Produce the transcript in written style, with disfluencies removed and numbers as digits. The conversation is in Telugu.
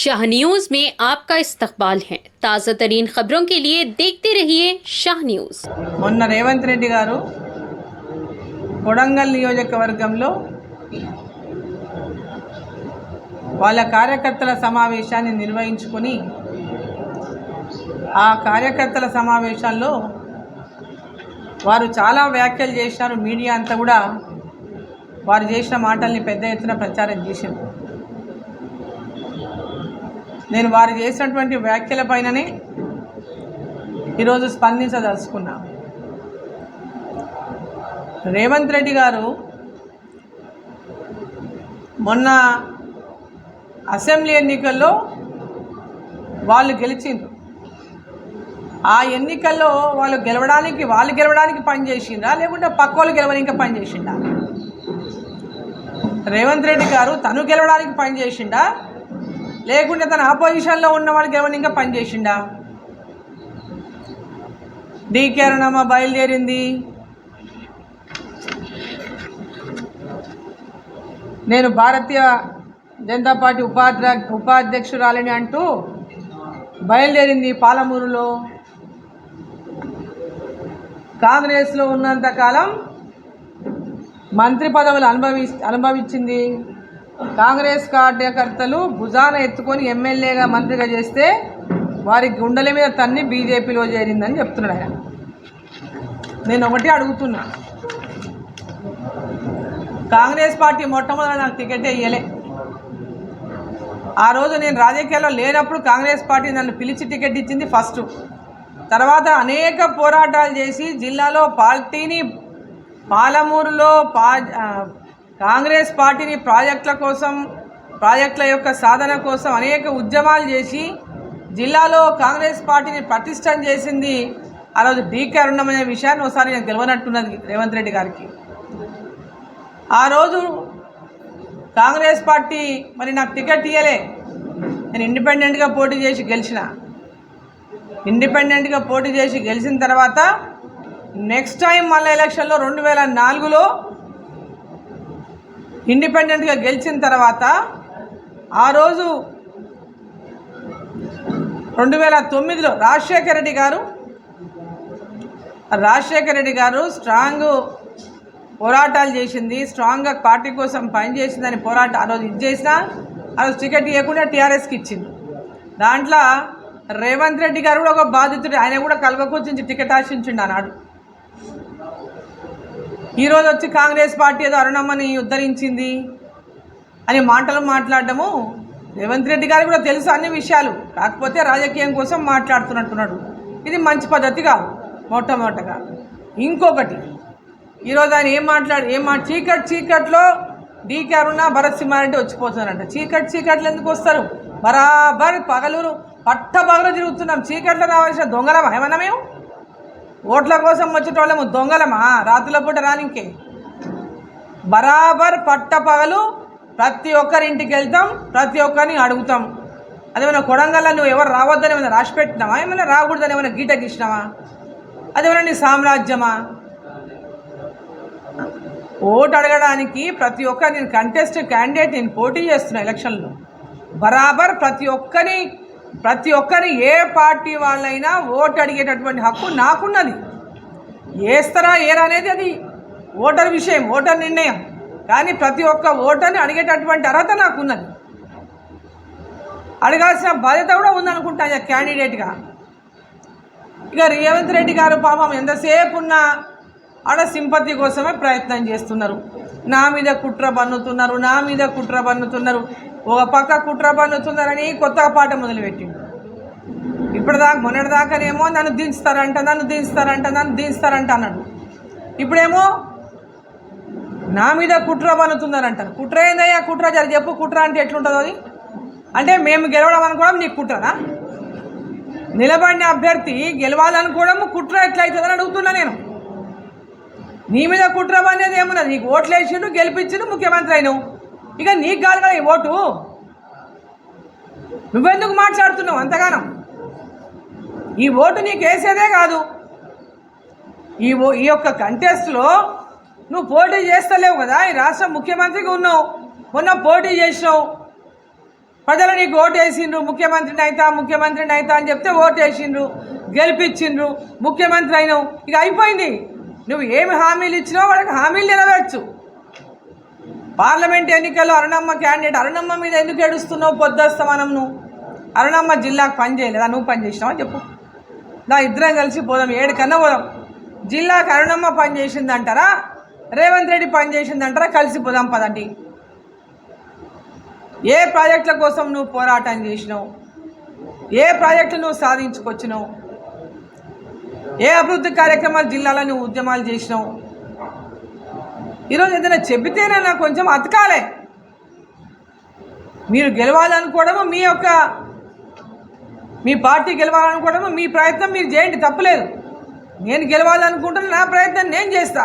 शाह न्यूज में आपका इस्तकबाल है। ताज़ा तरीन खबरों के लिए देखते रहिए शाह न्यूज। మొన్న రేవంత్ రెడ్డి గారు కొడంగల్ నియోజకవర్గంలో వాళ్ళ కార్యకర్తల సమావేశాన్ని నిర్వహించుకొని ఆ కార్యకర్తల సమావేశాల్లో వారు చాలా వ్యాఖ్యలు చేశారు. మీడియా అంతా కూడా వారు చేసిన మాటల్ని పెద్ద ఎత్తున ప్రచారం చేసింది. నేను వారు చేసినటువంటి వ్యాఖ్యల పైననే ఈరోజు స్పందించదలుచుకున్నా. రేవంత్ రెడ్డి గారు మొన్న అసెంబ్లీ ఎన్నికల్లో వాళ్ళు గెలిచిండ్రు. ఆ ఎన్నికల్లో వాళ్ళు గెలవడానికి పనిచేసిండ్రా లేకుంటే పక్కోళ్ళు గెలవడానికి పనిచేసిండా? రేవంత్ రెడ్డి గారు తను గెలవడానికి పనిచేసిండా లేకుంటే తన ఆపోజిషన్లో ఉన్న వాళ్ళు గెలవడానికి పనిచేసిండా? డీకే అరుణమ్మ బయలుదేరింది, నేను భారతీయ జనతా పార్టీ ఉపాధ్యక్షురాలని అంటూ బయలుదేరింది. పాలమూరులో కాంగ్రెస్లో ఉన్నంతకాలం మంత్రి పదవులు అనుభవించింది. కాంగ్రెస్ కార్యకర్తలు భుజాన ఎత్తుకొని ఎమ్మెల్యేగా మంత్రిగా చేస్తే వారి గుండెల మీద తన్ని బీజేపీలో చేరిందని చెప్తున్నాడు ఆయన. నేను ఒకటి అడుగుతున్నా, కాంగ్రెస్ పార్టీ మొట్టమొదటి నాకు టికెట్ ఇయ్యలే. ఆ రోజు నేను రాజకీయాల్లో లేనప్పుడు కాంగ్రెస్ పార్టీ నన్ను పిలిచి టికెట్ ఇచ్చింది ఫస్ట్. తర్వాత అనేక పోరాటాలు చేసి జిల్లాలో పాలమూరులో కాంగ్రెస్ పార్టీని ప్రాజెక్టుల యొక్క సాధన కోసం అనేక ఉద్యమాలు చేసి జిల్లాలో కాంగ్రెస్ పార్టీని పటిష్టం చేసింది ఆ రోజు డీకే అరుణమ్మ అనే విషయాన్ని ఒకసారి నేను గెలవనట్టున్నది రేవంత్ రెడ్డి గారికి. ఆ రోజు కాంగ్రెస్ పార్టీ మరి నాకు టికెట్ ఇయ్యలే. నేను ఇండిపెండెంట్గా పోటీ చేసి గెలిచిన తర్వాత నెక్స్ట్ టైం మళ్ళీ ఎలక్షన్లో 2004లో ఇండిపెండెంట్గా గెలిచిన తర్వాత ఆ రోజు 2009లో రాజశేఖర రెడ్డి గారు స్ట్రాంగ్ పోరాటాలు చేసింది, స్ట్రాంగ్గా పార్టీ కోసం పనిచేసిందని పోరాటం ఆ రోజు ఆ రోజు టికెట్ ఇవ్వకుండా టీఆర్ఎస్కి ఇచ్చింది. దాంట్లో రేవంత్ రెడ్డి గారు కూడా ఒక బాధితుడు, ఆయన కూడా కల్వకొచ్చి టికెట్ ఆశించిండు అన్నాడు. ఈరోజు వచ్చి కాంగ్రెస్ పార్టీ ఏదో అరుణమ్మని ఉద్ధరించింది అని మాట్లాడడము రేవంత్ రెడ్డి గారికి కూడా తెలుసు అన్ని విషయాలు, కాకపోతే రాజకీయం కోసం మాట్లాడుతున్నట్టున్నాడు. ఇది మంచి పద్ధతి కాదు. మొట్టమొదటగా ఇంకొకటి, ఈరోజు ఆయన చీకట్లో డీకే అరుణ భరత్ సింహారెడ్డి వచ్చిపోతున్నారంట. చీకట్లో ఎందుకు వస్తారు? బరాబర్ పగలు తిరుగుతున్నాం. చీకట్లో రావాల్సిన దొంగలమా ఏమన్నా? మేము ఓట్ల కోసం వచ్చేటోళ్ళము దొంగలమా? రాత్రుల పూట రానికే బరాబర్ పగలు ప్రతి ఒక్కరింటికి వెళ్తాం, ప్రతి ఒక్కరిని అడుగుతాం. అదేమైనా కొడంగల్లో నువ్వు ఎవరు రావద్దని ఏమైనా రాసి పెట్టినావా? ఏమైనా రాకూడదని ఏమైనా గీట గీసినావా? అదేమైనా నీ సామ్రాజ్యమా? ఓటు అడగడానికి ప్రతి ఒక్క నేను క్యాండిడేట్ నేను పోటీ చేస్తున్నా ఎలక్షన్లో. బరాబర్ ప్రతి ఒక్కరి ఏ పార్టీ వాళ్ళైనా ఓటు అడిగేటటువంటి హక్కు నాకున్నది. వేస్తారా ఏరా అనేది అది ఓటర్ విషయం, ఓటర్ నిర్ణయం. కానీ ప్రతి ఒక్క ఓటర్ని అడిగేటటువంటి అర్హత నాకున్నది, అడగాల్సిన బాధ్యత కూడా ఉందనుకుంటా క్యాండిడేట్గా. ఇక రేవంత్ రెడ్డి గారు పాపం ఎంతసేపు ఉన్నా ఆడ సింపతి కోసమే ప్రయత్నం చేస్తున్నారు. నా మీద కుట్ర పన్నుతున్నారు. ఒక పక్క కుట్ర పన్నుతున్నారని కొత్తగా పాట మొదలుపెట్టిండు. మొన్నటిదాకానేమో నన్ను దించుతారంట అన్నాడు. ఇప్పుడేమో నా మీద కుట్ర పన్నుతున్నారంటారు. కుట్ర ఏందయ్యా? కుట్ర జర చెప్పు. కుట్ర అంటే ఎట్లుంటుందో అది? అంటే మేము గెలవడం అనుకోవడం నీకు కుట్రనా? నిలబడిన అభ్యర్థి గెలవాలనుకోవడం కుట్ర ఎట్లయితుందని అడుగుతున్నా నేను. నీ మీద కుట్ర అనేది ఏమున్నది? నీకు ఓట్లు వేసిండు, గెలిపించిండు, ముఖ్యమంత్రి అయినావు. ఇక నీకు కాదు కదా ఈ ఓటు. నువ్వెందుకు మాట్లాడుతున్నావు అంతగానం? ఈ ఓటు నీకు వేసేదే కాదు. ఈ యొక్క కంటెస్ట్లో నువ్వు పోటీ చేస్తలేవు కదా. ఈ రాష్ట్ర ముఖ్యమంత్రిగా ఉన్నావు, మొన్న పోటీ చేసినావు. ప్రజలు నీకు ఓటేసిండ్రు, ముఖ్యమంత్రిని అవుతా అని చెప్తే ఓటేసిండ్రు, గెలిపించిండ్రు, ముఖ్యమంత్రి అయినావు. ఇక అయిపోయింది. నువ్వు ఏమి హామీలు ఇచ్చినావు వాళ్ళకి హామీలు నెరవేర్చు. పార్లమెంట్ ఎన్నికల్లో అరుణమ్మ క్యాండిడేట్, అరుణమ్మ మీద ఎందుకు ఏడుస్తున్నావు? పొద్దుస్తమానం నువ్వు అరుణమ్మ జిల్లాకు పని చేయలేదా? నువ్వు పని చేసినావా చెప్పు. ఇద్దరం కలిసి పోదాం, 7 కన్నా పోదాం. జిల్లాకు అరుణమ్మ పని చేసిందంటారా, రేవంత్ రెడ్డి పని చేసిందంటారా? కలిసి పోదాం పదండి. ఏ ప్రాజెక్టుల కోసం నువ్వు పోరాటం చేసినావు, ఏ ప్రాజెక్టులు నువ్వు సాధించుకొచ్చినావు, ఏ అభివృద్ధి కార్యక్రమాలు జిల్లాలో నువ్వు ఉద్యమాలు చేసినావు? ఈరోజు ఏదైనా చెబితేనే నాకు కొంచెం అతకాలే. మీరు గెలవాలనుకోవడము మీ పార్టీ గెలవాలనుకోవడము మీ ప్రయత్నం మీరు చేయండి, తప్పలేదు. నేను గెలవాలనుకుంటున్నా, నా ప్రయత్నం నేను చేస్తా.